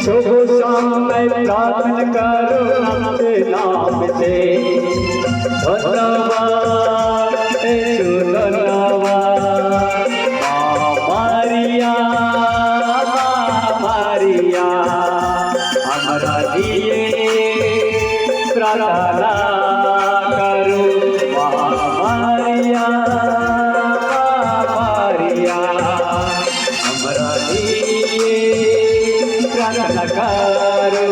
शुभ समय प्रार्थना करो आपके नाम से धन्यवाद धन्यवाद मारिया मारिया हमारा लिए प्रार्थना करो मारिया मारिया हमारा लिए प्रार्थना करो।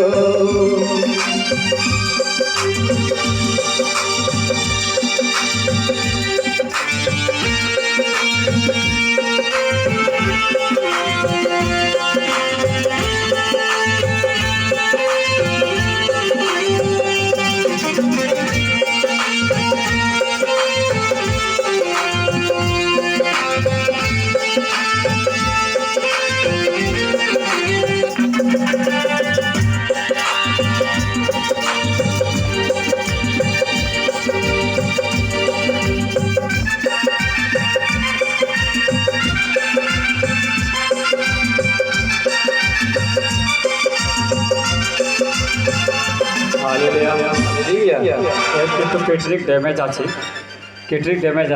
কিন্তু কেটরিক ড্যামেজ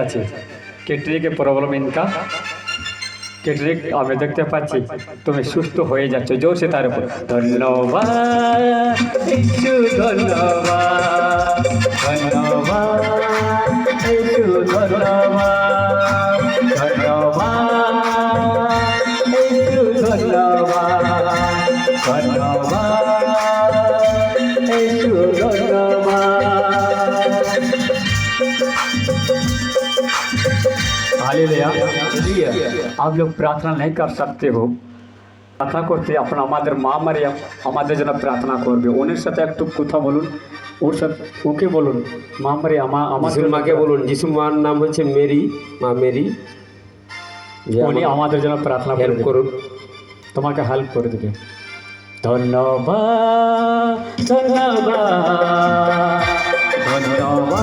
আছে, কেটরিকের প্রবলেম ইনকা কেটরিক আমি দেখতে পাচ্ছি তুমি সুস্থ হয়ে যাচ্ছ জোরসে তার উপর ধন্যবাদ ইসু ধন্যবাদ ধন্যবাদ ইসু ধন্যবাদ ধন্যবাদ ইসু ধন্যবাদ ধন্যবাদ इशू हालेलुया। आप लोग प्रार्थना नहीं कर सकते हो, प्रार्थना करते अपन हमारे माँ मारिया हमारे जन प्रार्थना करबे उन्हें साथे एक कथा बोलुन ওর সাথে ওকে বলুন মা মারিয়া আমাদের মাকে বলুন যিশু মার নাম হচ্ছে মেরি, মা মেরি, উনি আমাদের জন্য প্রার্থনা হেল্প করুন, তোমাকে হেল্প করে দেবে। ধন্যবাদ ধন্যবাদ ধন্যবাদ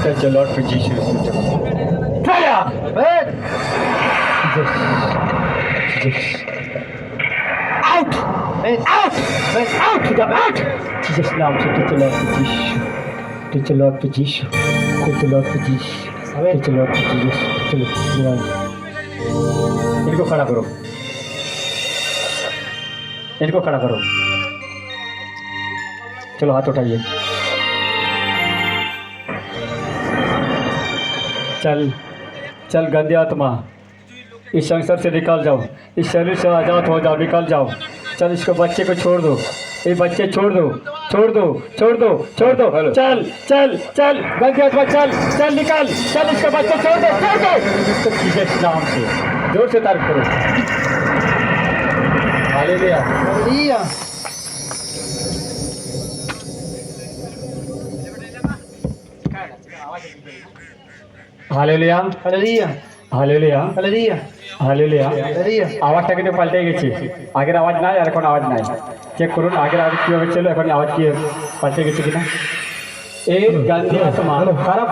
Thank you, Lord, for Jesus. Prayer! Jesus. Out! Out! Out! Out! Jesus' name, thank you, Lord, for Jesus. Thank you, Lord, for Jesus. Thank you, Lord, for Jesus. Thank you, Lord, for Jesus. चलो इनको खड़ा करो, इनको खड़ा करो, चलो हाथ उठाइए। चल चल गंदी आत्मा इस संसार से निकाल जाओ, इस शरीर से आज़ाद हो जाओ, निकाल जाओ। चल इसको बच्चे को छोड़ दो, ये बच्चे छोड़ दो, छोड़ दो, छोड़ दो, छोड़ दो। चल चल चल गंदी आत्मा चल चल निकाल, चल इसका बच्चा छोड़ दो, छोड़ दो। जीसस नाम से जोर से तारीफ करो। Hallelujah hallelujah. Hallelujah hallelujah hallelujah hallelujah hallelujah hallelujah. आवाजটা কিন্তু পাল্টে গেছে, আগের আওয়াজ নাই আর এখন আওয়াজ নাই। চেক করুন আগের আওয়াজ কিভাবে ছিল, এখন আওয়াজ কি পাল্টে গেছে কিনা। এই গান্ধী আত্মা খারাপ